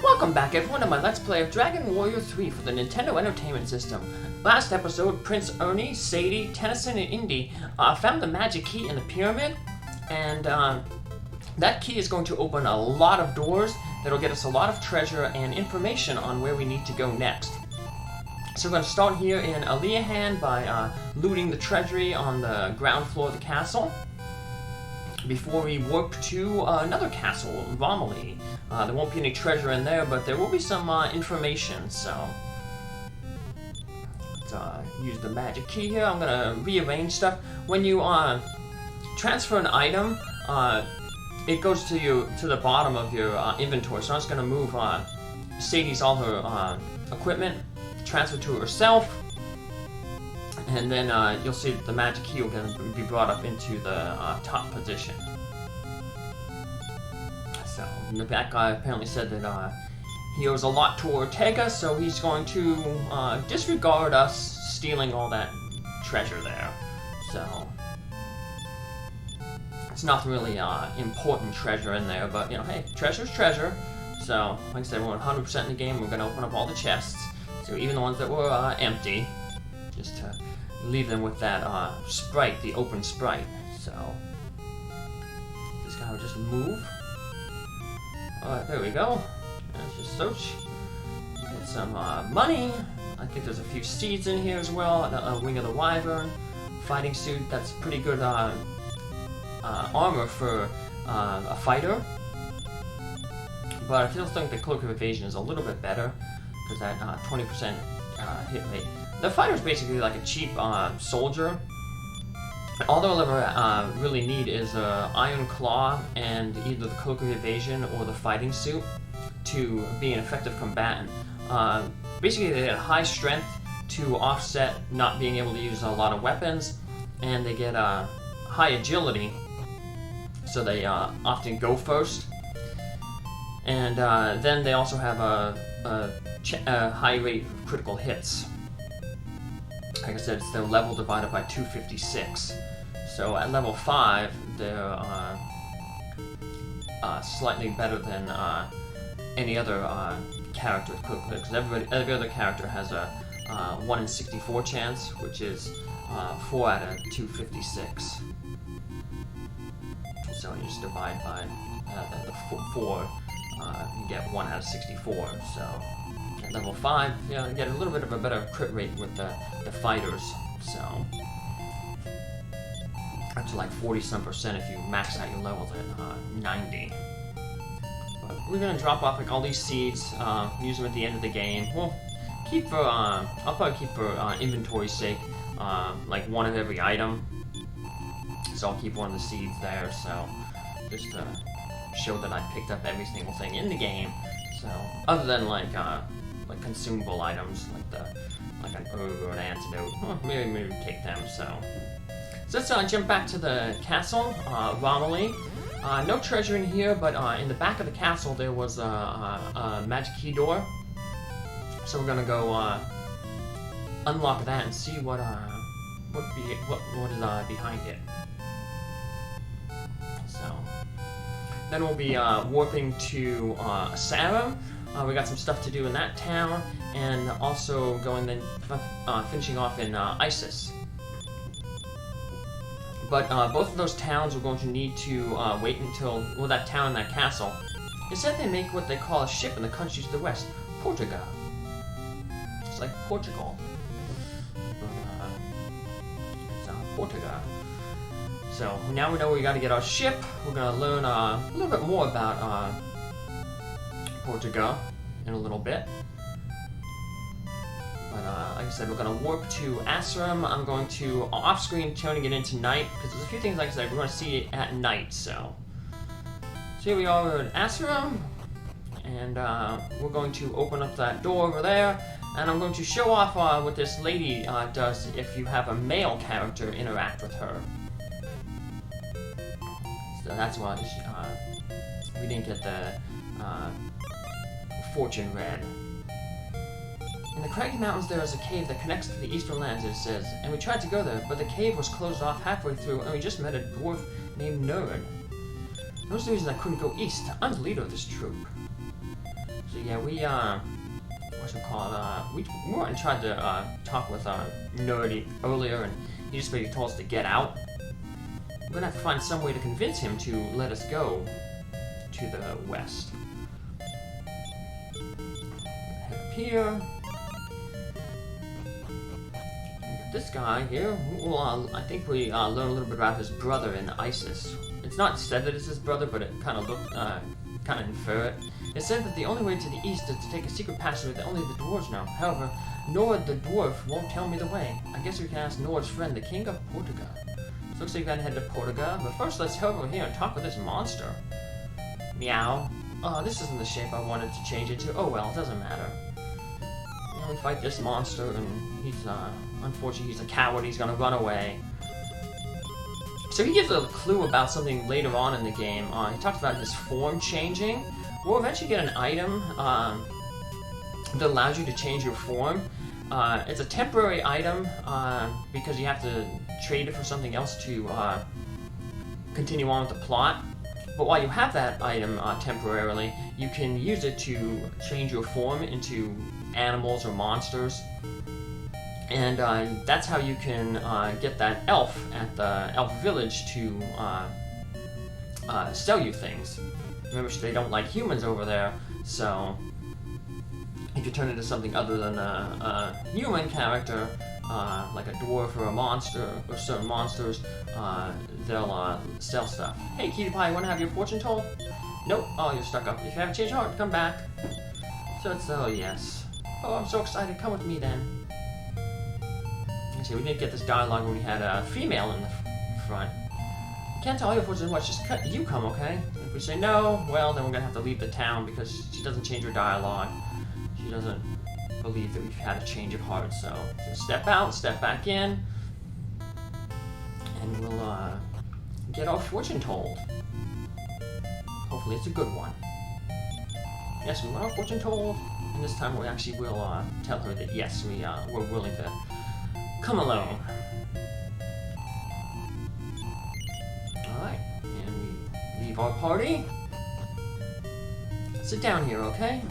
Welcome back everyone to my Let's Play of Dragon Warrior 3 for the Nintendo Entertainment System. Last episode, Prince Ernie, Sadie, Tennison, and Indy found the magic key in the pyramid, and that key is going to open a lot of doors that'll get us a lot of treasure and information on where we need to go next. So we're going to start here in Aliahan by looting the treasury on the ground floor of the castle before we warp to another castle, Romaly. There won't be any treasure in there, but there will be some information, so let's use the magic key here. I'm gonna rearrange stuff. When you transfer an item, it goes to the bottom of your inventory, so I'm just gonna move Sadie's all her equipment, transfer to herself, and then you'll see that the magic key will be brought up into the top position. So, the bad guy apparently said that he owes a lot to Ortega, so he's going to disregard us stealing all that treasure there. So, it's not really important treasure in there, but, you know, hey, treasure's treasure. So, like I said, we're 100% in the game. We're going to open up all the chests, so even the ones that were empty, just to leave them with that sprite, the open sprite. So, this guy would just move. There we go. Let's just search. Get some money. I think there's a few seeds in here as well. A wing of the wyvern. Fighting suit. That's pretty good armor for a fighter. But I still think the cloak of evasion is a little bit better because that 20% hit rate. The fighter's basically like a cheap soldier. All they'll ever really need is an iron claw and either the cloak of evasion or the fighting suit to be an effective combatant. Basically, they get high strength to offset not being able to use a lot of weapons, and they get high agility, so they often go first. And then they also have a high rate of critical hits. Like I said, it's their level divided by 256. So at level 5, they're slightly better than any other character, because every other character has a 1 in 64 chance, which is 4 out of 256. So you just divide by the 4, you get 1 out of 64. So at level 5, you get a little bit of a better crit rate with the fighters, so up to like 40-some% if you max out your levels at 90. But we're gonna drop off like all these seeds, use them at the end of the game. We'll keep for I'll probably keep for inventory's sake, like one of every item. So I'll keep one of the seeds there, so just to show that I picked up every single thing in the game. So other than like consumable items like an herb or an antidote, maybe take them. So let's jump back to the castle, Romaly. No treasure in here, but in the back of the castle there was a magic key door. So we're gonna go unlock that and see what is behind it. So then we'll be warping to Assaram. We got some stuff to do in that town, and also finishing off in Isis. But both of those towns are going to need to wait until, well, that town and that castle. It said they make what they call a ship in the countries to the west, Portugal. It's like Portugal. It's Portugal. So now we know we got to get our ship. We're going to learn a little bit more about Portugal in a little bit. But like I said, we're going to warp to Assaram. I'm going to off-screen turning it into night, because there's a few things, like I said, we're going to see it at night, so here we are in Assaram, and we're going to open up that door over there, and I'm going to show off what this lady does if you have a male character interact with her. So that's why we didn't get the fortune read. In the craggy mountains there is a cave that connects to the eastern lands, it says, and we tried to go there, but the cave was closed off halfway through, and we just met a dwarf named Nerd. That was the reason I couldn't go east. I'm the leader of this troop. So So yeah, we we went and tried to talk with Nerdy earlier, and he just basically told us to get out. We're gonna have to find some way to convince him to let us go to the west. Head up here. This guy here, well, I think we learned a little bit about his brother in ISIS. It's not said that it's his brother, but it kind of looked, kind of infer it. It said that the only way to the east is to take a secret passage that only the dwarves know. However, Nord the dwarf won't tell me the way. I guess we can ask Nord's friend, the king of Portugal. So looks like we gotta head to Portugal, but first let's head over here and talk with this monster. Meow. Oh, this isn't the shape I wanted to change it to. Oh well, it doesn't matter. We fight this monster, and he's, unfortunately, he's a coward. He's gonna run away. So he gives a clue about something later on in the game. He talks about his form changing. We'll eventually get an item that allows you to change your form. It's a temporary item because you have to trade it for something else to continue on with the plot. But while you have that item temporarily, you can use it to change your form into animals or monsters. And that's how you can get that elf at the elf village to sell you things. Remember, they don't like humans over there, so if you turn into something other than a human character, like a dwarf or a monster, or certain monsters, they'll sell stuff. Hey, Cutie Pie, want to have your fortune told? Nope. Oh, you're stuck up. If you haven't changed your heart, come back. So it's, oh, yes. Oh, I'm so excited. Come with me, then. See, we didn't get this dialogue when we had a female in the front. Can't tell you if it's what, just you come, okay? If we say no, well, then we're gonna have to leave the town because she doesn't change her dialogue. She doesn't believe that we've had a change of heart, so step out, step back in, and we'll get our fortune told. Hopefully it's a good one. Yes, we want our fortune told, and this time we actually will tell her that yes, we're willing to come alone. Alright, and we leave our party. Sit down here, okay?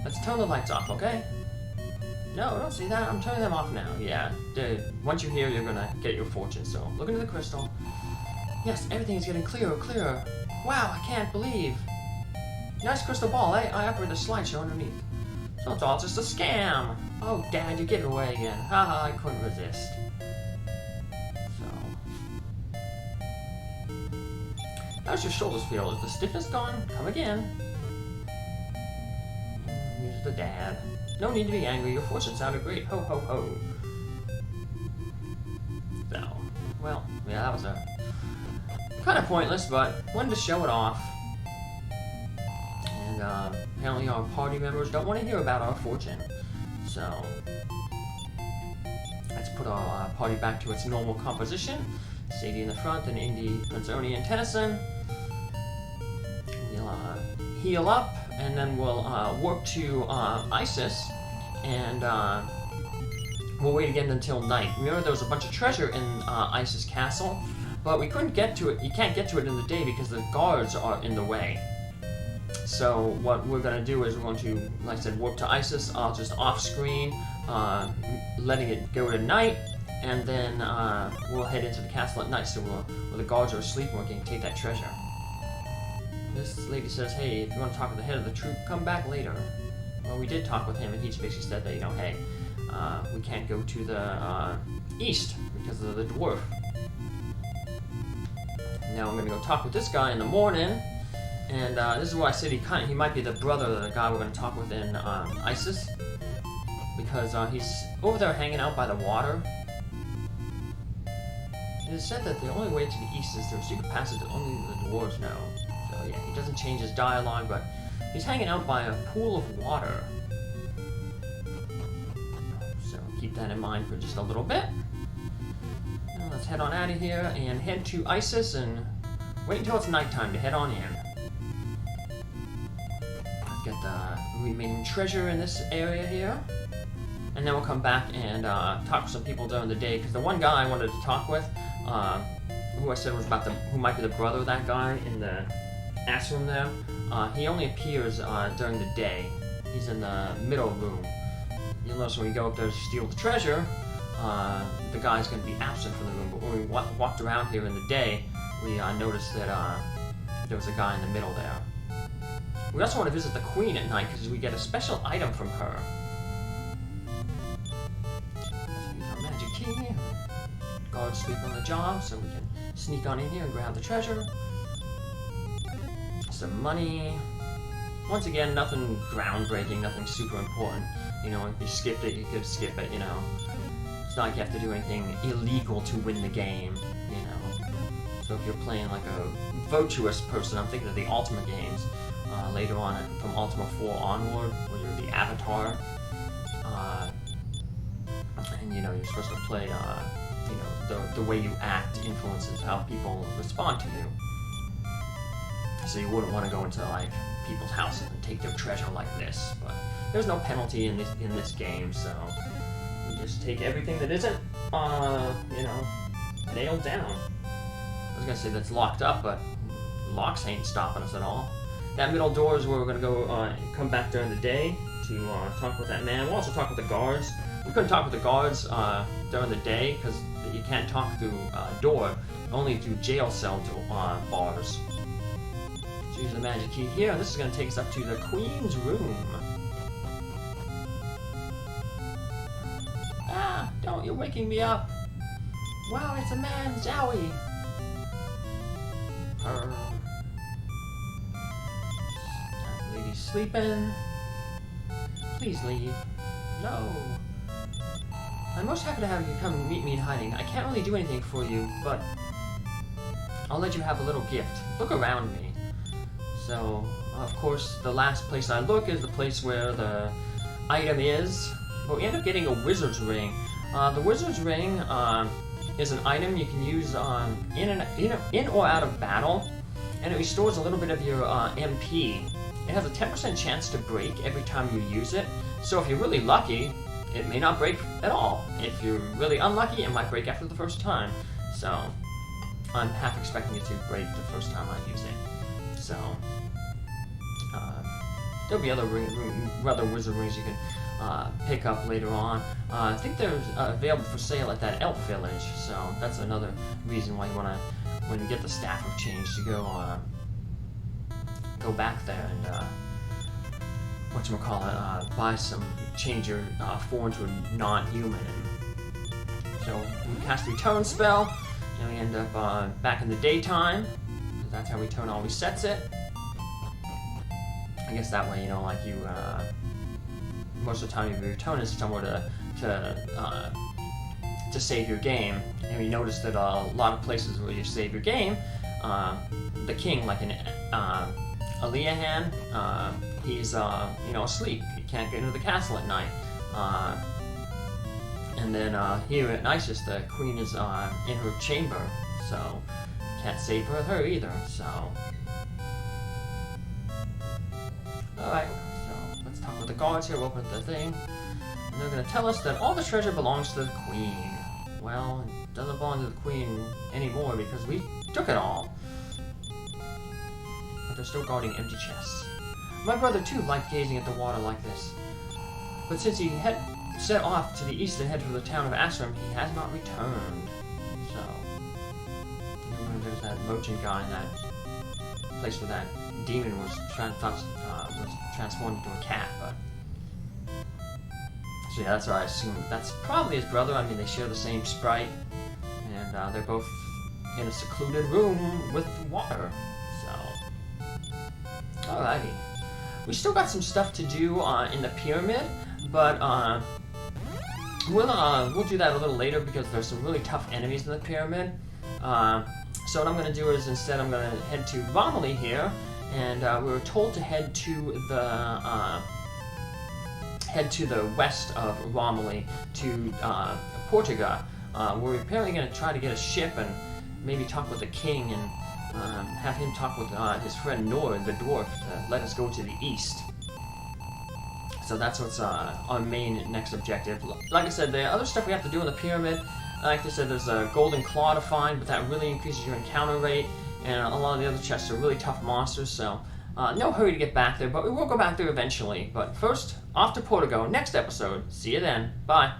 Let's turn the lights off, okay? No, don't see that. I'm turning them off now. Yeah, once you're here, you're gonna get your fortune, so look into the crystal. Yes, everything is getting clearer, clearer. Wow, I can't believe. Nice crystal ball, eh? I operate the slideshow underneath. So it's all just a scam. Oh, Dad, you gave it away again. Haha, I couldn't resist. So. How's your shoulders feel? Is the stiffness gone? Come again. Here's the dad. No need to be angry. Your fortune sounded great. Ho, ho, ho. So, well, yeah, that was a kind of pointless, but wanted to show it off. And apparently our party members don't want to hear about our fortune. So, let's put our party back to its normal composition. Sadie in the front, and Indy, Prince Ernie, and Tennison. We'll heal up, and then we'll work to ISIS, and we'll wait again until night. Remember, there was a bunch of treasure in ISIS Castle, but we couldn't get to it. You can't get to it in the day because the guards are in the way. So what we're going to do is we're going to, like I said, warp to ISIS. I'll just off-screen, letting it go to night, and then we'll head into the castle at night. So where the guards are asleep, and we can take that treasure. This lady says, hey, if you want to talk with the head of the troop, come back later. Well, we did talk with him, and he just basically said that, you know, hey, we can't go to the east because of the dwarf. Now I'm going to go talk with this guy in the morning. And this is why I said he might be the brother of the guy we're going to talk with in ISIS. Because he's over there hanging out by the water. It is said that the only way to the east is through a secret passage that only the dwarves know. So yeah, he doesn't change his dialogue, but he's hanging out by a pool of water. So keep that in mind for just a little bit. Now let's head on out of here and head to ISIS and wait until it's nighttime to head on in. Get the remaining treasure in this area here, and then we'll come back and talk to some people during the day. Because the one guy I wanted to talk with, who I said was who might be the brother of that guy in the Assaram there, he only appears during the day. He's in the middle room. You'll notice when we go up there to steal the treasure, the guy's going to be absent from the room. But when we walked around here in the day, we noticed that there was a guy in the middle there. We also want to visit the Queen at night because we get a special item from her. Use our magic key. Guards sleep on the job, so we can sneak on in here and grab the treasure. Some money. Once again, nothing groundbreaking, nothing super important. You know, if you skipped it, you could skip it, you know. It's not like you have to do anything illegal to win the game, you know. So if you're playing like a virtuous person, I'm thinking of the Ultima games, later on from Ultima 4 onward, where you're the Avatar. And, you know, you're supposed to play, you know, the way you act influences how people respond to you. So you wouldn't want to go into, like, people's houses and take their treasure like this, but there's no penalty in this game, so you just take everything that isn't, you know, nailed down. I was gonna say that's locked up, but locks ain't stopping us at all. That middle door is where we're gonna go, come back during the day to talk with that man. We'll also talk with the guards. We couldn't talk with the guards during the day because you can't talk through a door, only through jail cell bars. So use the magic key here. This is gonna take us up to the Queen's room. Ah, don't, you're waking me up. Wow, it's a man, Zowie. That lady's sleeping. Please leave. No. I'm most happy to have you come and meet me in hiding. I can't really do anything for you, but I'll let you have a little gift. Look around me. So, of course, the last place I look is the place where the item is. But we end up getting a wizard's ring. The wizard's ring is an item you can use in or out of battle, and it restores a little bit of your MP. It has a 10% chance to break every time you use it. So if you're really lucky, it may not break at all. If you're really unlucky, it might break after the first time. So I'm half expecting it to break the first time I use it. So there'll be other wizard rings you can pick up later on. I think they're available for sale at that elf village, so that's another reason why you want to, when you get the Staff of Change, to go back there and buy some, change your form to a non-human. So we cast the Return spell, and we end up back in the daytime. That's how Return always sets it. I guess that way, you know, like you, most of the time you return is somewhere to save your game. And you notice that a lot of places where you save your game, the king, like in Aliahan, he's you know, asleep. He can't get into the castle at night. And then here at Nisus, the queen is in her chamber, so can't save her either. So, all right. So let's talk with the guards here. We'll open the thing, and they're gonna tell us that all the treasure belongs to the queen. Well, it doesn't belong to the queen anymore because we took it all. But they're still guarding empty chests. My brother too liked gazing at the water like this, but since he had set off to the east and head for the town of Assaram, he has not returned. So, remember there's that merchant guy in that place where that demon was transformed into a cat, but so yeah, that's what I assume. That's probably his brother. I mean, they share the same sprite, and they're both in a secluded room with water. So, alrighty. We still got some stuff to do in the pyramid, but we'll do that a little later because there's some really tough enemies in the pyramid. So what I'm going to do is instead I'm going to head to Romaly here, and we were told to head to the west of Romaly to Portugal. We're apparently going to try to get a ship and maybe talk with the king and have him talk with his friend Nord, the dwarf, to let us go to the east. So that's what's our main next objective. Like I said, the other stuff we have to do in the pyramid, like I said, there's a golden claw to find, but that really increases your encounter rate, and a lot of the other chests are really tough monsters, so no hurry to get back there, but we will go back there eventually. But first, off to Portugal, next episode. See you then. Bye.